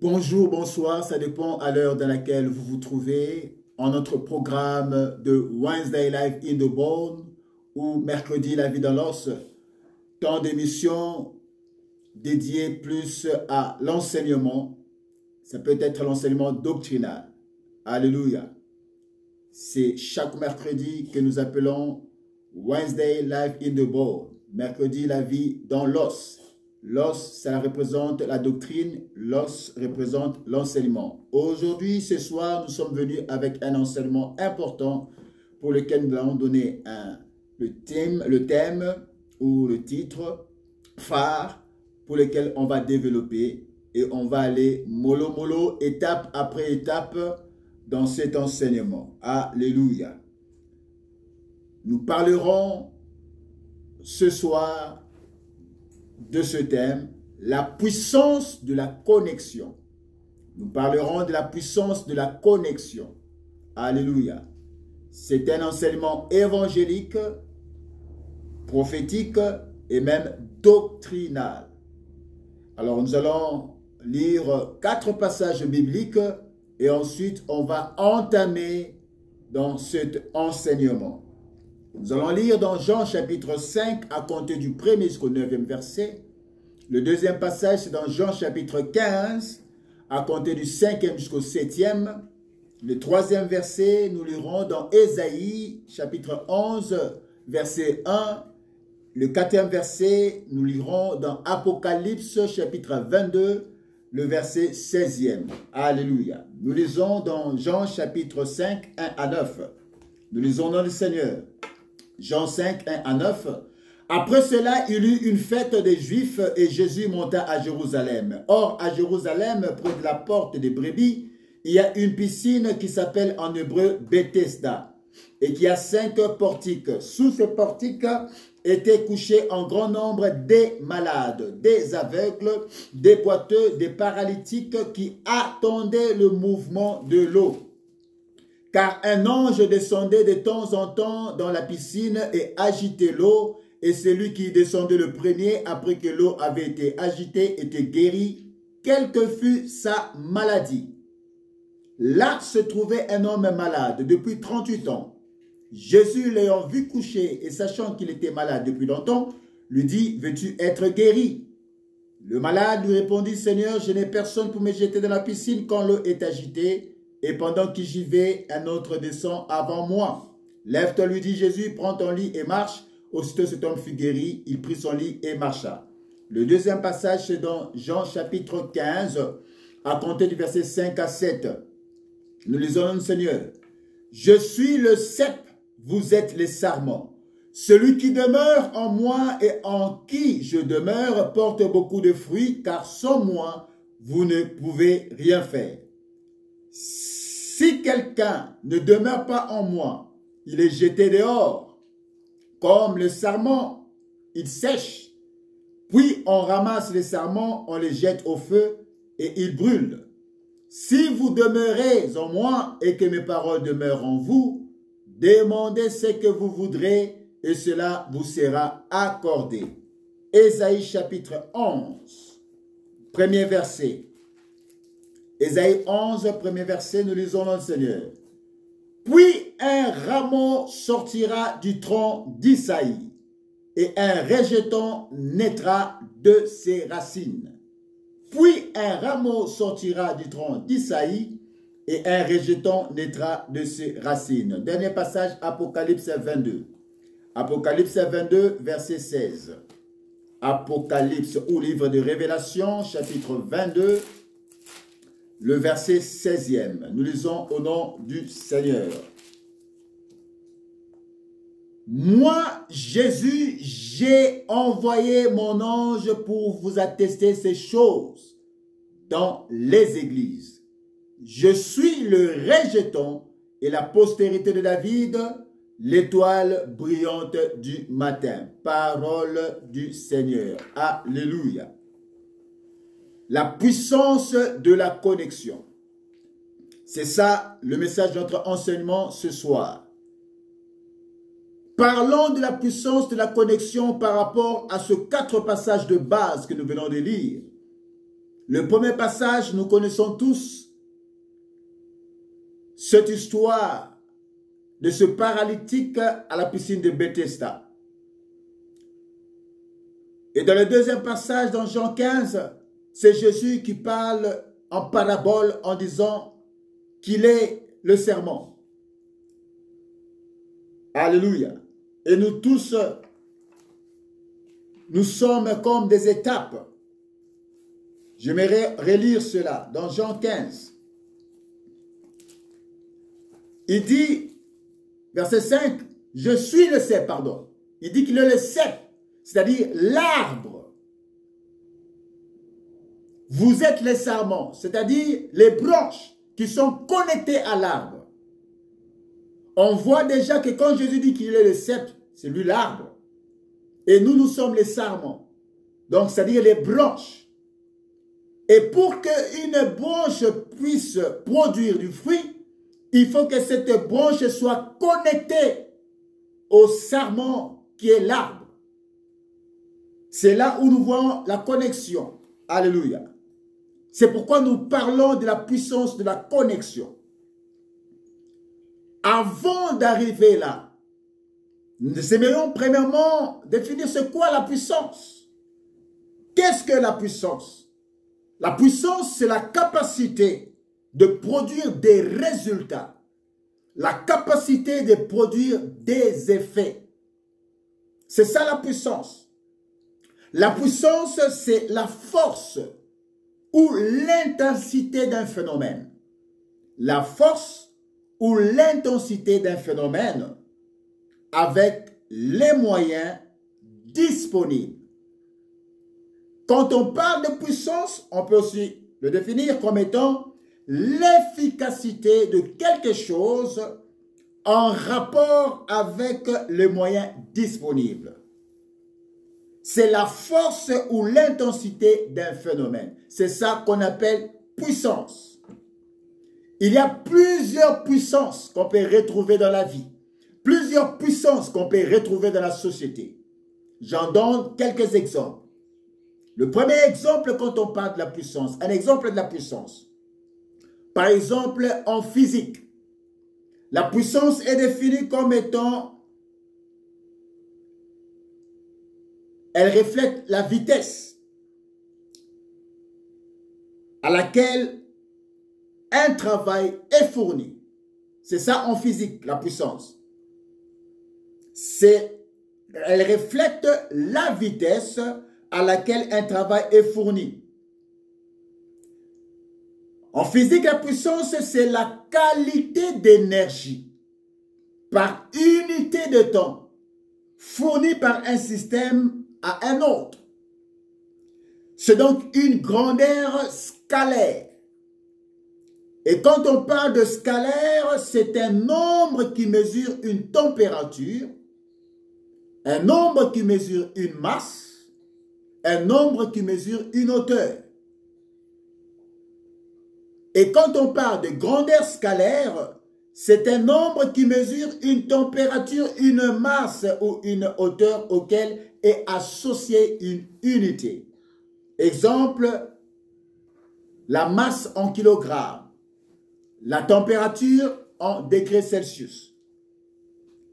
Bonjour, bonsoir, ça dépend à l'heure dans laquelle vous vous trouvez en notre programme de Wednesday Life in the Bone ou mercredi La vie dans l'os, temps d'émission dédié plus à l'enseignement. Ça peut être l'enseignement doctrinal. Alléluia. C'est chaque mercredi que nous appelons Wednesday Life in the Bone. Mercredi, la vie dans l'os. L'os, ça représente la doctrine. L'os représente l'enseignement. Aujourd'hui, ce soir, nous sommes venus avec un enseignement important pour lequel nous allons donner le thème ou le titre phare pour lequel on va développer et on va aller mollo mollo, étape après étape dans cet enseignement. Alléluia. Nous parlerons ce soir de ce thème, la puissance de la connexion. Nous parlerons de la puissance de la connexion. Alléluia. C'est un enseignement évangélique, prophétique et même doctrinal. Alors nous allons lire 4 passages bibliques et ensuite on va entamer dans cet enseignement. Nous allons lire dans Jean chapitre 5 à compter du 1er jusqu'au 9e verset. Le deuxième passage c'est dans Jean chapitre 15 à compter du 5e jusqu'au 7e. Le troisième verset nous lirons dans Ésaïe chapitre 11 verset 1. Le 4e verset nous lirons dans Apocalypse chapitre 22 le verset 16e. Alléluia. Nous lisons dans Jean chapitre 5 1 à 9. Nous lisons dans le Seigneur. Jean 5, 1 à 9. Après cela, il eut une fête des Juifs et Jésus monta à Jérusalem. Or, à Jérusalem, près de la porte des brebis, il y a une piscine qui s'appelle en hébreu Bethesda et qui a 5 portiques. Sous ces portiques étaient couchés en grand nombre des malades, des aveugles, des boiteux, des paralytiques qui attendaient le mouvement de l'eau. Car un ange descendait de temps en temps dans la piscine et agitait l'eau, et celui qui descendait le premier, après que l'eau avait été agitée, était guéri, quelle que fût sa maladie. Là se trouvait un homme malade depuis 38 ans. Jésus, l'ayant vu coucher et sachant qu'il était malade depuis longtemps, lui dit, « Veux-tu être guéri ?» Le malade lui répondit, « Seigneur, je n'ai personne pour me jeter dans la piscine quand l'eau est agitée. » Et pendant que j'y vais, un autre descend avant moi. Lève-toi, lui dit Jésus, prends ton lit et marche. Aussitôt cet homme fut guéri, il prit son lit et marcha. Le deuxième passage, c'est dans Jean chapitre 15, à compter du verset 5 à 7. Nous lisons le Seigneur. Je suis le cep, vous êtes les sarments. Celui qui demeure en moi et en qui je demeure porte beaucoup de fruits, car sans moi, vous ne pouvez rien faire. Si quelqu'un ne demeure pas en moi, il est jeté dehors. Comme le sarment, il sèche. Puis on ramasse les sarments, on les jette au feu et ils brûlent. Si vous demeurez en moi et que mes paroles demeurent en vous, demandez ce que vous voudrez et cela vous sera accordé. Ésaïe chapitre 11, premier verset. Ésaïe 11, premier verset, nous lisons dans le Seigneur. Puis un rameau sortira du tronc d'Isaïe, et un rejeton naîtra de ses racines. Puis un rameau sortira du tronc d'Isaïe, et un rejeton naîtra de ses racines. Dernier passage, Apocalypse 22. Apocalypse 22, verset 16. Apocalypse ou livre de Révélation, chapitre 22, le verset 16e. Nous lisons au nom du Seigneur. Moi, Jésus, j'ai envoyé mon ange pour vous attester ces choses dans les églises. Je suis le rejeton et la postérité de David, l'étoile brillante du matin. Parole du Seigneur. Alléluia. La puissance de la connexion. C'est ça le message de notre enseignement ce soir. Parlons de la puissance de la connexion par rapport à ces 4 passages de base que nous venons de lire. Le premier passage, nous connaissons tous cette histoire de ce paralytique à la piscine de Bethesda. Et dans le deuxième passage, dans Jean 15, c'est Jésus qui parle en parabole en disant qu'il est le serment. Alléluia. Et nous tous, nous sommes comme des étapes. J'aimerais relire cela dans Jean 15. Il dit, verset 5, je suis le cep, pardon. Il dit qu'il est le cep, c'est-à-dire l'arbre. Vous êtes les sarments, c'est-à-dire les branches qui sont connectées à l'arbre. On voit déjà que quand Jésus dit qu'il est le cep, c'est lui l'arbre. Et nous, nous sommes les sarments. Donc, c'est-à-dire les branches. Et pour qu'une branche puisse produire du fruit, il faut que cette branche soit connectée au sarment qui est l'arbre. C'est là où nous voyons la connexion. Alléluia. C'est pourquoi nous parlons de la puissance de la connexion. Avant d'arriver là, nous aimerions premièrement définir c'est quoi la puissance. Qu'est-ce que la puissance? La puissance, c'est la capacité de produire des résultats. La capacité de produire des effets. C'est ça la puissance. La puissance, c'est la force ou l'intensité d'un phénomène. La force ou l'intensité d'un phénomène avec les moyens disponibles. Quand on parle de puissance, on peut aussi le définir comme étant l'efficacité de quelque chose en rapport avec les moyens disponibles. C'est la force ou l'intensité d'un phénomène. C'est ça qu'on appelle puissance. Il y a plusieurs puissances qu'on peut retrouver dans la vie. Plusieurs puissances qu'on peut retrouver dans la société. J'en donne quelques exemples. Le premier exemple quand on parle de la puissance, un exemple de la puissance. Par exemple, en physique, la puissance est définie comme étant, elle reflète la vitesse à laquelle un travail est fourni. C'est ça en physique, la puissance. Elle reflète la vitesse à laquelle un travail est fourni. En physique, la puissance, c'est la qualité d'énergie par unité de temps fournie par un système à un autre. C'est donc une grandeur scalaire. Et quand on parle de scalaire, c'est un nombre qui mesure une température, un nombre qui mesure une masse, un nombre qui mesure une hauteur. Et quand on parle de grandeur scalaire, c'est un nombre qui mesure une température, une masse ou une hauteur auquel est associée une unité. Exemple, la masse en kilogrammes, la température en degrés Celsius.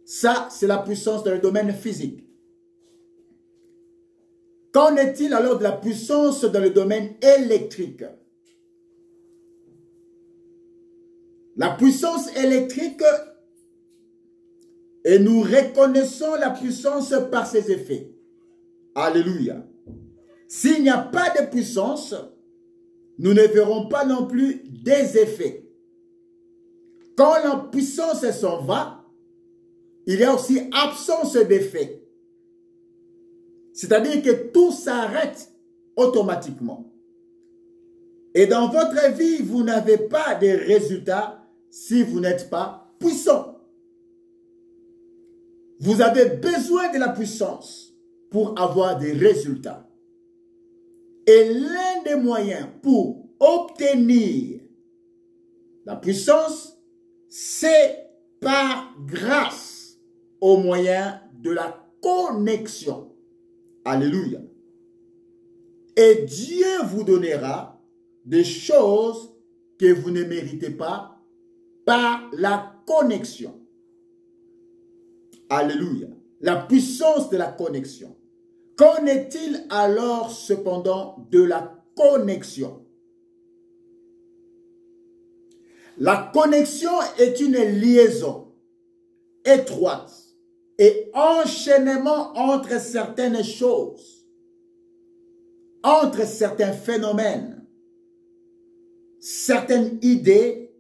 Ça, c'est la puissance dans le domaine physique. Qu'en est-il alors de la puissance dans le domaine électrique? La puissance électrique, et nous reconnaissons la puissance par ses effets. Alléluia. S'il n'y a pas de puissance, nous ne verrons pas non plus des effets. Quand la puissance s'en va, il y a aussi absence d'effet. C'est-à-dire que tout s'arrête automatiquement. Et dans votre vie, vous n'avez pas de résultats si vous n'êtes pas puissant. Vous avez besoin de la puissance pour avoir des résultats. Et l'un des moyens pour obtenir la puissance, c'est par grâce au moyen de la connexion. Alléluia. Et Dieu vous donnera des choses que vous ne méritez pas par la connexion. Alléluia. La puissance de la connexion. Qu'en est-il alors cependant de la connexion? La connexion est une liaison étroite et enchaînement entre certaines choses, entre certains phénomènes, certaines idées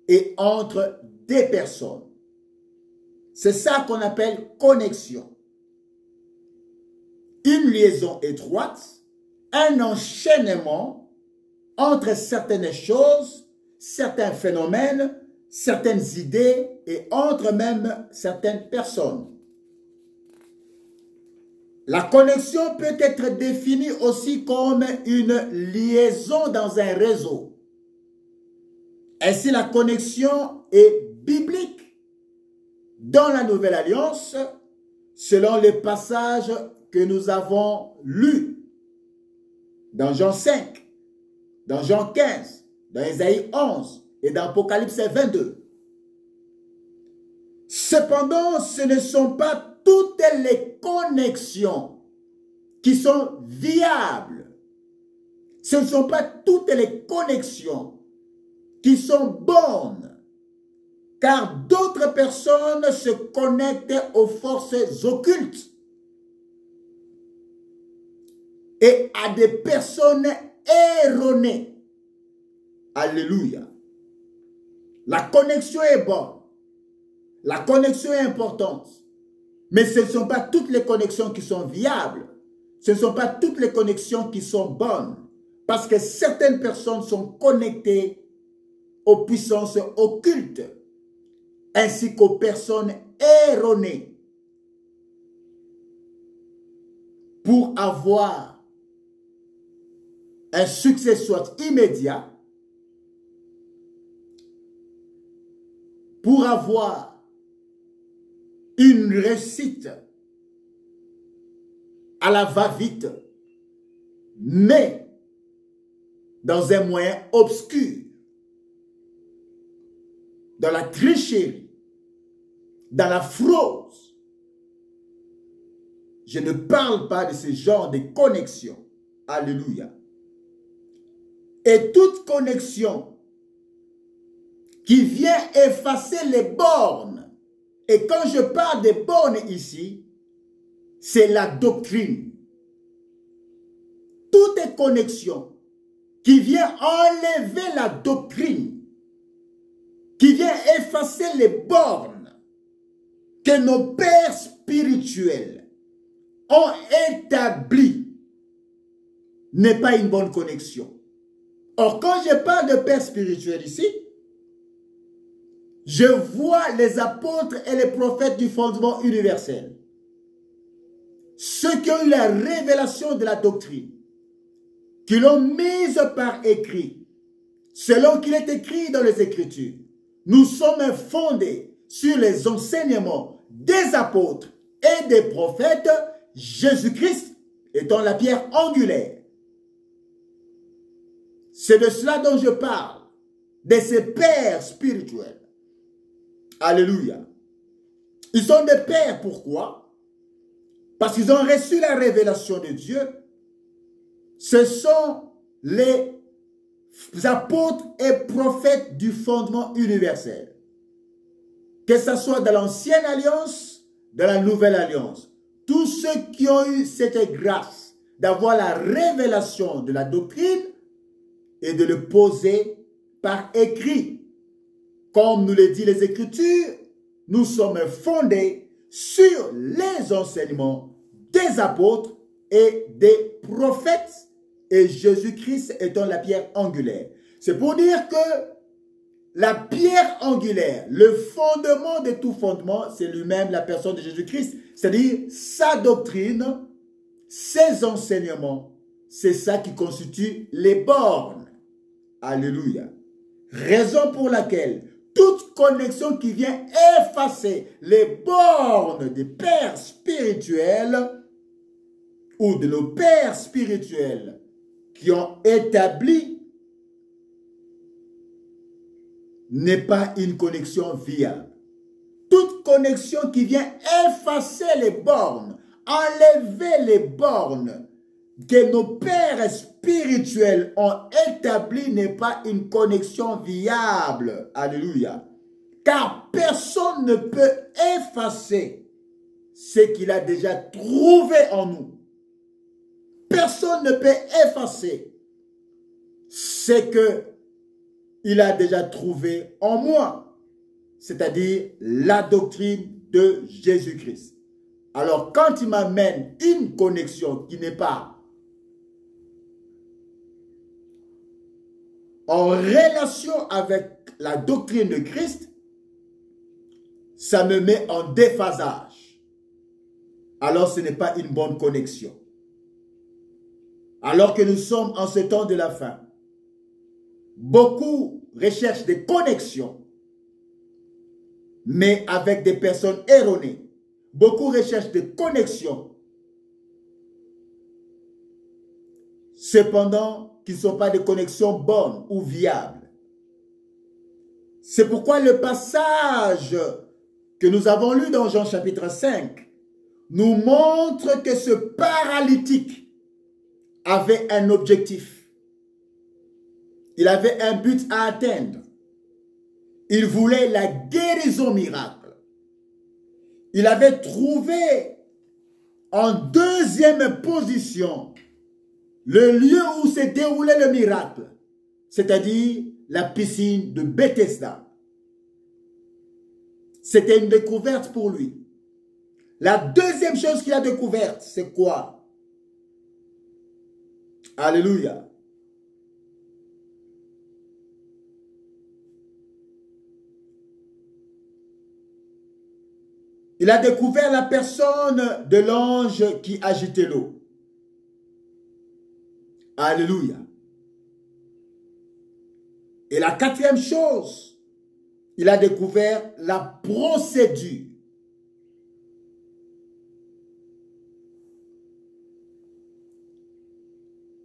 et entre des personnes. C'est ça qu'on appelle connexion. Une liaison étroite, un enchaînement entre certaines choses, certains phénomènes, certaines idées et entre même certaines personnes. La connexion peut être définie aussi comme une liaison dans un réseau. Ainsi, la connexion est biblique dans la Nouvelle Alliance, selon les passages que nous avons lus dans Jean 5, dans Jean 15, dans Ésaïe 11 et dans Apocalypse 22. Cependant, ce ne sont pas toutes les connexions qui sont viables. Ce ne sont pas toutes les connexions qui sont bonnes, car d'autres personnes se connectent aux forces occultes et à des personnes erronées. Alléluia. La connexion est bonne. La connexion est importante. Mais ce ne sont pas toutes les connexions qui sont viables. Ce ne sont pas toutes les connexions qui sont bonnes. Parce que certaines personnes sont connectées aux puissances occultes, ainsi qu'aux personnes erronées, pour avoir un succès soit immédiat, pour avoir une réussite à la va-vite, mais dans un moyen obscur, dans la tricherie, dans la fraude. Je ne parle pas de ce genre de connexion. Alléluia. Et toute connexion qui vient effacer les bornes, et quand je parle des bornes ici, c'est la doctrine. Toute connexion qui vient enlever la doctrine, qui vient effacer les bornes que nos pères spirituels ont établies, n'est pas une bonne connexion. Or, quand je parle de pères spirituels ici, je vois les apôtres et les prophètes du fondement universel. Ceux qui ont eu la révélation de la doctrine, qui l'ont mise par écrit, selon qu'il est écrit dans les Écritures. Nous sommes fondés sur les enseignements des apôtres et des prophètes, Jésus-Christ étant la pierre angulaire. C'est de cela dont je parle, de ces pères spirituels. Alléluia. Ils sont des pères, pourquoi? Parce qu'ils ont reçu la révélation de Dieu. Ce sont les apôtres et prophètes du fondement universel. Que ce soit dans l'ancienne alliance, dans la nouvelle alliance. Tous ceux qui ont eu cette grâce d'avoir la révélation de la doctrine et de le poser par écrit. Comme nous le dit les Écritures, nous sommes fondés sur les enseignements des apôtres et des prophètes, et Jésus-Christ étant la pierre angulaire. C'est pour dire que la pierre angulaire, le fondement de tout fondement, c'est lui-même la personne de Jésus-Christ. C'est-à-dire sa doctrine, ses enseignements, c'est ça qui constitue les bornes. Alléluia. Raison pour laquelle toute connexion qui vient effacer les bornes des pères spirituels ou de nos pères spirituels qui ont établi n'est pas une connexion viable. Toute connexion qui vient effacer les bornes, enlever les bornes que nos pères spirituels ont établies n'est pas une connexion viable. Alléluia. Car personne ne peut effacer ce qu'il a déjà trouvé en nous. Personne ne peut effacer ce qu'il a déjà trouvé en moi, c'est-à-dire la doctrine de Jésus-Christ. Alors, quand il m'amène une connexion qui n'est pas en relation avec la doctrine de Christ, ça me met en déphasage. Alors, ce n'est pas une bonne connexion. Alors que nous sommes en ce temps de la fin, beaucoup recherchent des connexions, mais avec des personnes erronées. Beaucoup recherchent des connexions, cependant qui ne sont pas des connexions bonnes ou viables. C'est pourquoi le passage que nous avons lu dans Jean chapitre 5 nous montre que ce paralytique avait un objectif. Il avait un but à atteindre. Il voulait la guérison miracle. Il avait trouvé en deuxième position le lieu où s'est déroulé le miracle, c'est-à-dire la piscine de Bethesda. C'était une découverte pour lui. La deuxième chose qu'il a découverte, c'est quoi? Alléluia. Il a découvert la personne de l'ange qui agitait l'eau. Alléluia. Et la quatrième chose, il a découvert la procédure.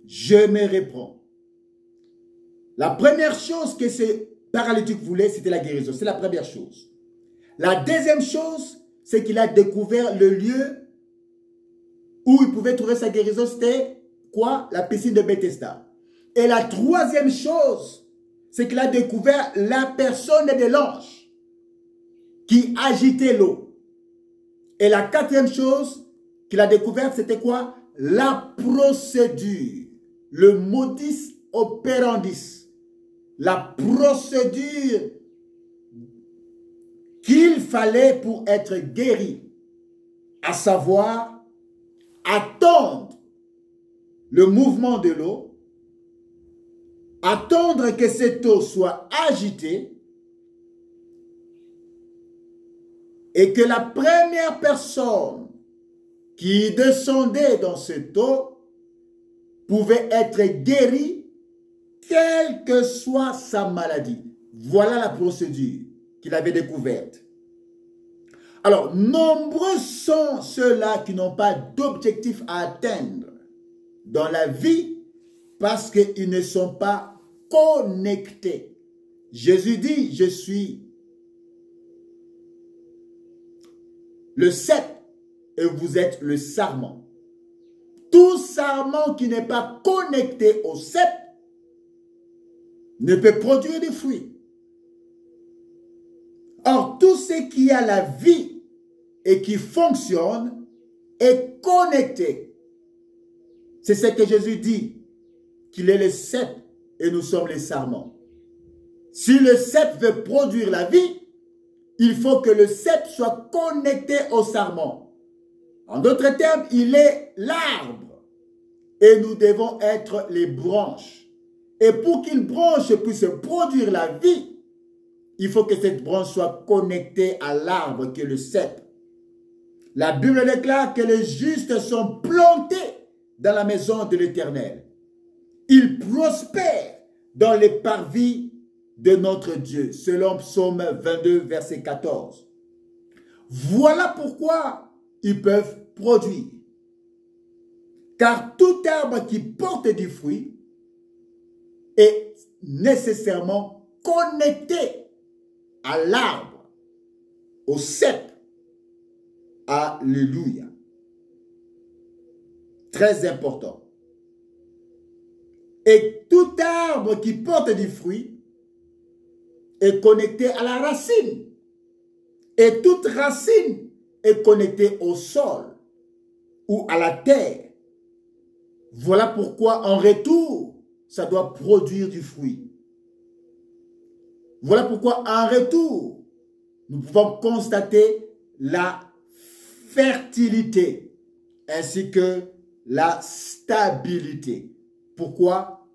Je me reprends. La première chose que ce paralytique voulait, c'était la guérison. C'est la première chose. La deuxième chose, c'est qu'il a découvert le lieu où il pouvait trouver sa guérison. C'était quoi? La piscine de Bethesda. Et la troisième chose, c'est qu'il a découvert la personne de l'ange qui agitait l'eau. Et la quatrième chose qu'il a découverte, c'était quoi? La procédure. Le modus operandi. La procédure qu'il fallait pour être guéri, à savoir attendre le mouvement de l'eau, attendre que cette eau soit agitée et que la première personne qui descendait dans cette eau pouvait être guérie, quelle que soit sa maladie. Voilà la procédure qu'il avait découverte. Alors, nombreux sont ceux-là qui n'ont pas d'objectif à atteindre dans la vie parce qu'ils ne sont pas connectés. Jésus dit, je suis le cep et vous êtes le sarment. Tout sarment qui n'est pas connecté au cep ne peut produire des fruits. Or, tout ce qui a la vie et qui fonctionne est connecté. C'est ce que Jésus dit, qu'il est le cep et nous sommes les sarments. Si le cep veut produire la vie, il faut que le cep soit connecté au sarment. En d'autres termes, il est l'arbre et nous devons être les branches. Et pour qu'une branche puisse produire la vie, il faut que cette branche soit connectée à l'arbre qui est le cep. La Bible déclare que les justes sont plantés dans la maison de l'Éternel. Ils prospèrent dans les parvis de notre Dieu, selon Psaume 22, verset 14. Voilà pourquoi ils peuvent produire. Car tout arbre qui porte du fruit est nécessairement connecté à l'arbre, au cep. Alléluia. Très important. Et tout arbre qui porte du fruit est connecté à la racine. Et toute racine est connectée au sol ou à la terre. Voilà pourquoi en retour, ça doit produire du fruit. Voilà pourquoi en retour, nous pouvons constater la fertilité ainsi que la stabilité. Pourquoi?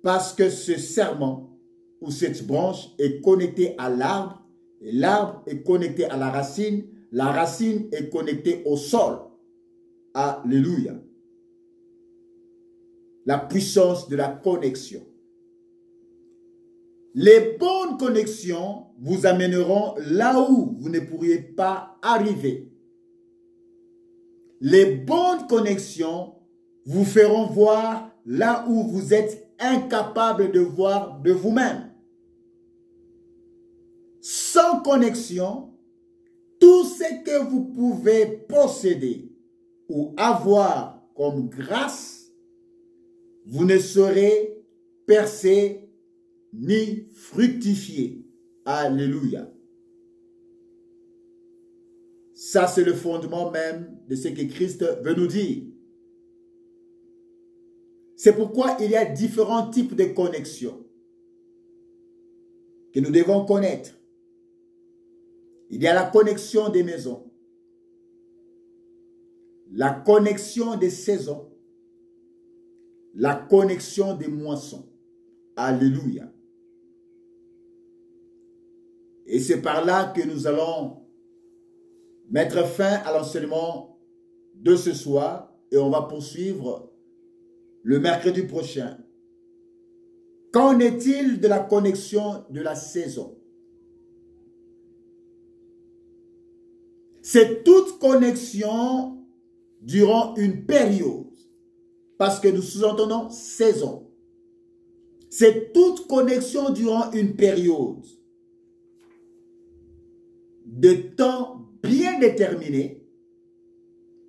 Parce que ce serment ou cette branche est connectée à l'arbre, et l'arbre est connecté à la racine est connectée au sol. Alléluia. La puissance de la connexion. Les bonnes connexions vous amèneront là où vous ne pourriez pas arriver. Les bonnes connexions vous feront voir là où vous êtes incapable de voir de vous-même. Sans connexion, tout ce que vous pouvez posséder ou avoir comme grâce, vous ne saurez percer ni fructifier. Alléluia. Ça, c'est le fondement même de ce que Christ veut nous dire. C'est pourquoi il y a différents types de connexions que nous devons connaître. Il y a la connexion des maisons, la connexion des saisons, la connexion des moissons. Alléluia. Et c'est par là que nous allons mettre fin à l'enseignement de ce soir et on va poursuivre le mercredi prochain. Qu'en est-il de la connexion de la saison? C'est toute connexion durant une période, parce que nous sous-entendons saison. C'est toute connexion durant une période de temps bien déterminé,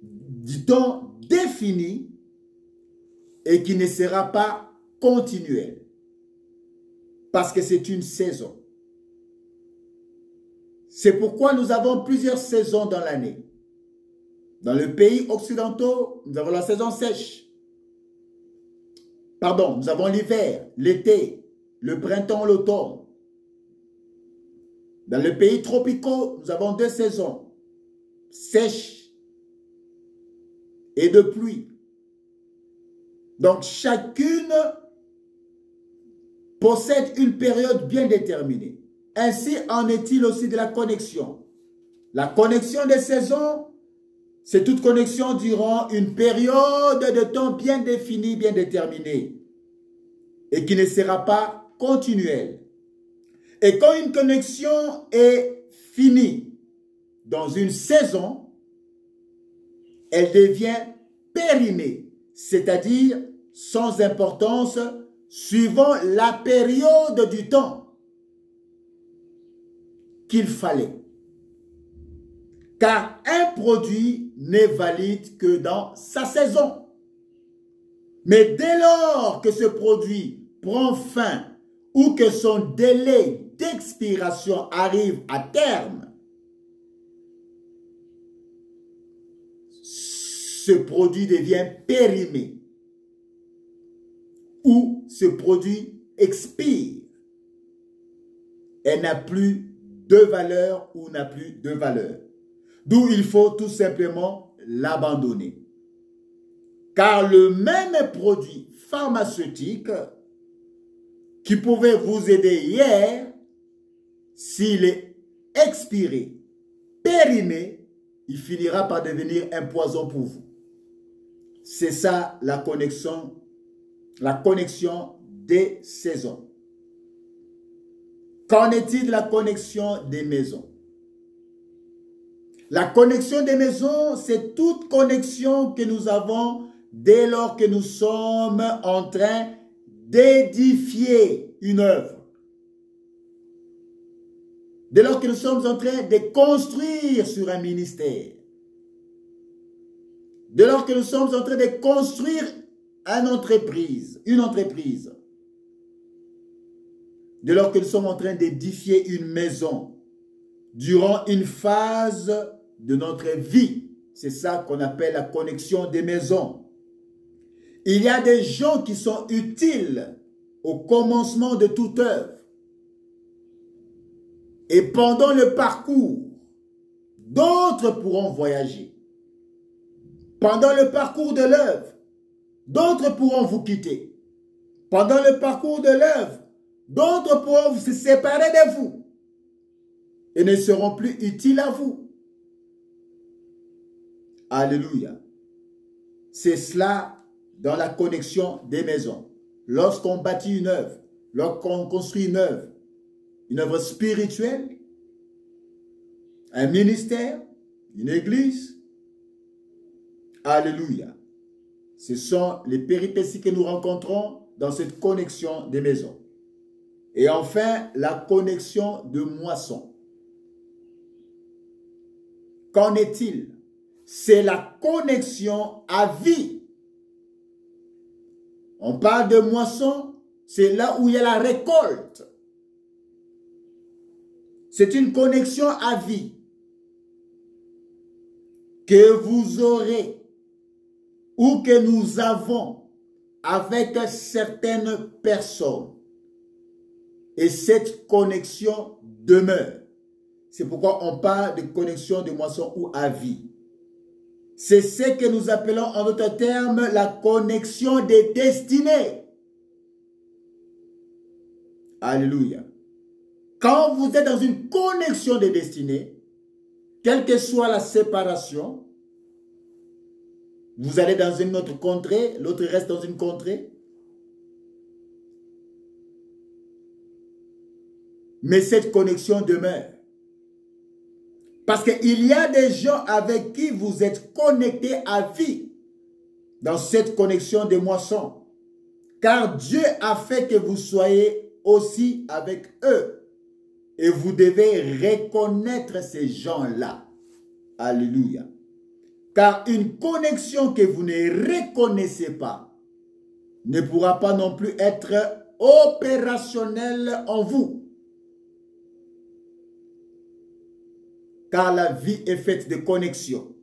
du temps défini et qui ne sera pas continuel, parce que c'est une saison. C'est pourquoi nous avons plusieurs saisons dans l'année. Dans le pays occidentaux, nous avons la saison sèche. Pardon, nous avons l'hiver, l'été, le printemps, l'automne. Dans les pays tropicaux, nous avons deux saisons, sèche et de pluie. Donc chacune possède une période bien déterminée. Ainsi en est-il aussi de la connexion. La connexion des saisons, c'est toute connexion durant une période de temps bien définie, bien déterminée, et qui ne sera pas continuelle. Et quand une connexion est finie dans une saison, elle devient périmée, c'est-à-dire sans importance suivant la période du temps qu'il fallait. Car un produit n'est valide que dans sa saison. Mais dès lors que ce produit prend fin ou que son délai d'expiration arrive à terme, ce produit devient périmé ou ce produit expire et n'a plus de valeur ou n'a plus de valeur. D'où il faut tout simplement l'abandonner. Car le même produit pharmaceutique qui pouvait vous aider hier, s'il est expiré, périmé, il finira par devenir un poison pour vous. C'est ça la connexion des saisons. Qu'en est-il de la connexion des maisons? La connexion des maisons, c'est toute connexion que nous avons dès lors que nous sommes en train d'édifier une œuvre. dès lors que nous sommes en train de construire sur un ministère, dès lors que nous sommes en train de construire une entreprise, dès lors que nous sommes en train d'édifier une maison, durant une phase de notre vie, c'est ça qu'on appelle la connexion des maisons. Il y a des gens qui sont utiles au commencement de toute œuvre. Et pendant le parcours, d'autres pourront voyager. Pendant le parcours de l'œuvre, d'autres pourront vous quitter. Pendant le parcours de l'œuvre, d'autres pourront se séparer de vous et ne seront plus utiles à vous. Alléluia. C'est cela dans la connexion des maisons. Lorsqu'on bâtit une œuvre, lorsqu'on construit une œuvre spirituelle, un ministère, une église, alléluia. Ce sont les péripéties que nous rencontrons dans cette connexion des maisons. Et enfin, la connexion de moisson. Qu'en est-il? C'est la connexion à vie. On parle de moisson, c'est là où il y a la récolte. C'est une connexion à vie que vous aurez ou que nous avons avec certaines personnes. Et cette connexion demeure. C'est pourquoi on parle de connexion de moisson ou à vie. C'est ce que nous appelons en d'autres termes la connexion des destinées. Alléluia. Quand vous êtes dans une connexion des destinées, quelle que soit la séparation, vous allez dans une autre contrée, l'autre reste dans une contrée. Mais cette connexion demeure. Parce qu'il y a des gens avec qui vous êtes connectés à vie dans cette connexion de moisson. Car Dieu a fait que vous soyez aussi avec eux. Et vous devez reconnaître ces gens-là. Alléluia. Car une connexion que vous ne reconnaissez pas ne pourra pas non plus être opérationnelle en vous. Car la vie est faite de connexion.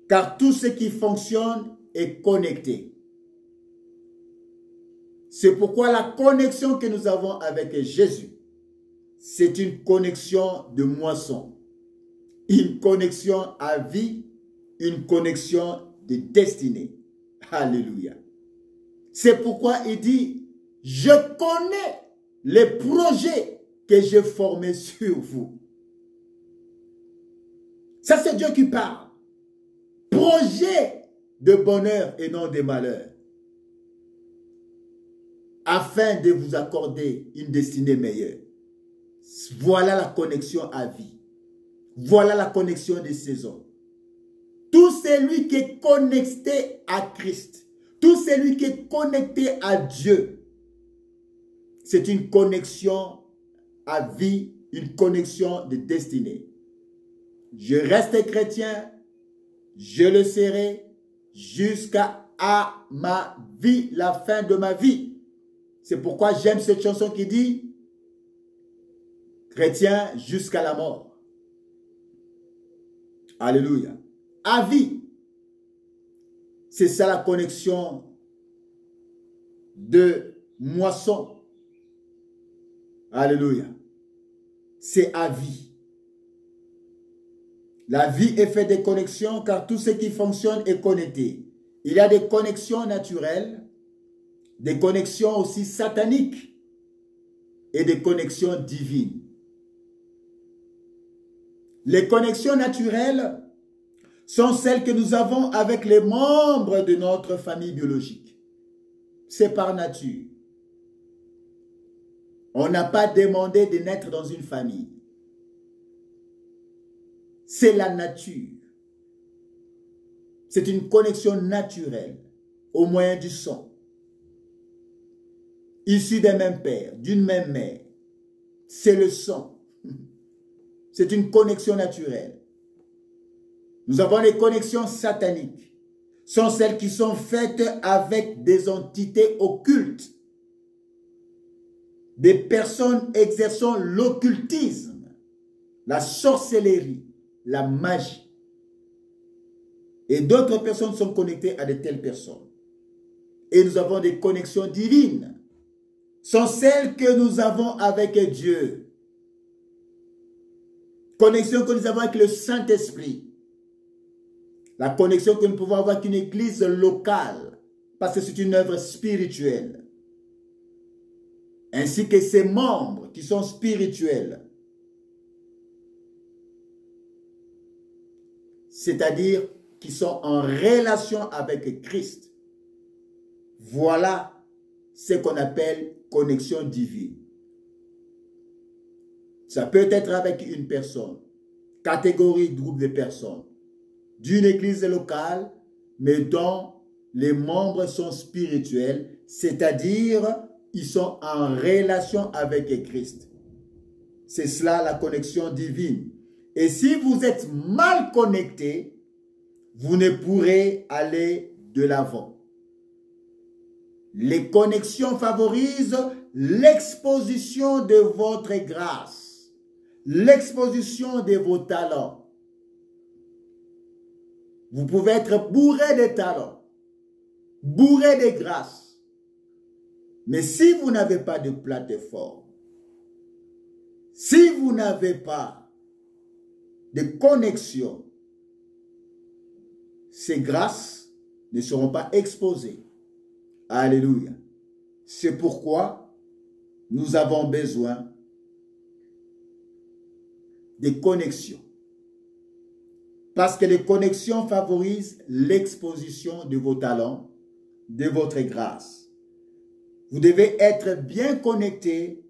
Car tout ce qui fonctionne est connecté. C'est pourquoi la connexion que nous avons avec Jésus, c'est une connexion de moisson. Une connexion à vie, une connexion de destinée. Alléluia. C'est pourquoi il dit, je connais les projets que j'ai formés sur vous. Ça, c'est Dieu qui parle. Projet de bonheur et non de malheur. Afin de vous accorder une destinée meilleure. Voilà la connexion à vie. Voilà la connexion des saisons. Tout celui qui est connecté à Christ, tout celui qui est connecté à Dieu, c'est une connexion à vie, une connexion de destinée. Je reste chrétien, je le serai jusqu'à ma vie, la fin de ma vie. C'est pourquoi j'aime cette chanson qui dit chrétien jusqu'à la mort. Alléluia. À vie. C'est ça la connexion de moisson. Alléluia. C'est à vie. La vie est faite de connexions car tout ce qui fonctionne est connecté. Il y a des connexions naturelles, des connexions aussi sataniques et des connexions divines. Les connexions naturelles sont celles que nous avons avec les membres de notre famille biologique. C'est par nature. On n'a pas demandé de naître dans une famille. C'est la nature. C'est une connexion naturelle au moyen du sang. Issu d'un même père, d'une même mère. C'est le sang. c'est une connexion naturelle. Nous avons les connexions sataniques. Ce sont celles qui sont faites avec des entités occultes. Des personnes exerçant l'occultisme, la sorcellerie, la magie. Et d'autres personnes sont connectées à de telles personnes. Et nous avons des connexions divines. Ce sont celles que nous avons avec Dieu. Connexion que nous avons avec le Saint-Esprit. La connexion que nous pouvons avoir avec une église locale. Parce que c'est une œuvre spirituelle. Ainsi que ses membres qui sont spirituels. C'est-à-dire qui sont en relation avec Christ. Voilà ce qu'on appelle connexion divine. Ça peut être avec une personne, catégorie, groupe de personnes, d'une église locale, mais dont les membres sont spirituels, c'est-à-dire ils sont en relation avec Christ. C'est cela la connexion divine. Et si vous êtes mal connecté, vous ne pourrez aller de l'avant. Les connexions favorisent l'exposition de votre grâce, l'exposition de vos talents. Vous pouvez être bourré de talents, bourré de grâce. Mais si vous n'avez pas de plateforme, si vous n'avez pas de connexion, ces grâces ne seront pas exposées. Alléluia. C'est pourquoi nous avons besoin de connexions. Parce que les connexions favorisent l'exposition de vos talents, de votre grâce. Vous devez être bien connecté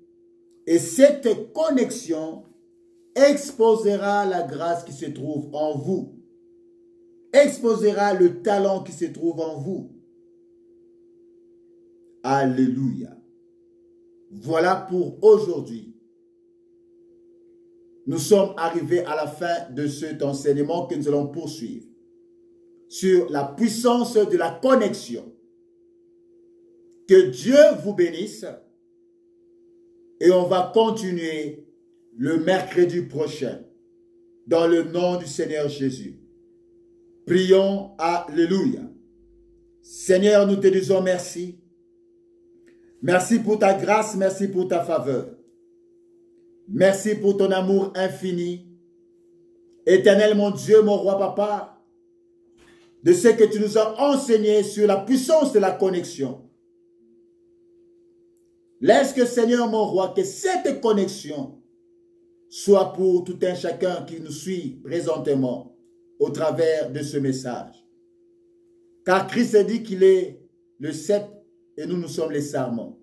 et cette connexion exposera la grâce qui se trouve en vous. Exposera le talent qui se trouve en vous. Alléluia. Voilà pour aujourd'hui. Nous sommes arrivés à la fin de cet enseignement que nous allons poursuivre sur la puissance de la connexion. Que Dieu vous bénisse et on va continuer le mercredi prochain dans le nom du Seigneur Jésus. Prions, alléluia. Seigneur, nous te disons merci. Merci pour ta grâce, merci pour ta faveur. Merci pour ton amour infini. Éternel mon Dieu, mon roi papa, de ce que tu nous as enseigné sur la puissance de la connexion. Laisse que Seigneur mon roi, que cette connexion soit pour tout un chacun qui nous suit présentement au travers de ce message. Car Christ a dit qu'il est le cep et nous sommes les sarments.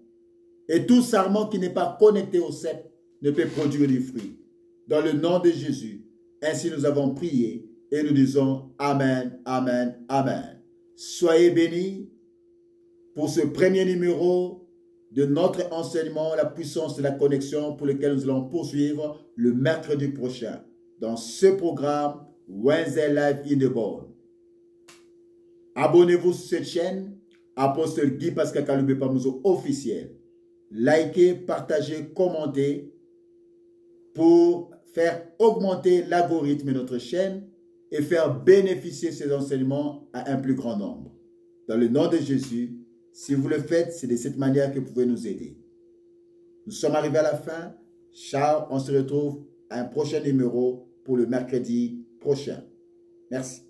Et tout sarment qui n'est pas connecté au cep ne peut produire du fruit. Dans le nom de Jésus, ainsi nous avons prié et nous disons Amen, Amen, Amen. Soyez bénis pour ce premier numéro de notre enseignement, la puissance de la connexion pour lequel nous allons poursuivre le mercredi prochain dans ce programme Wednesday Live in the Ball. Abonnez-vous sur cette chaîne, Apostle Guy Pascal Kalumé Pamuzo officiel. Likez, partagez, commentez pour faire augmenter l'algorithme de notre chaîne et faire bénéficier ces enseignements à un plus grand nombre. Dans le nom de Jésus, si vous le faites, c'est de cette manière que vous pouvez nous aider. Nous sommes arrivés à la fin. Ciao, on se retrouve à un prochain numéro pour le mercredi prochain. Merci.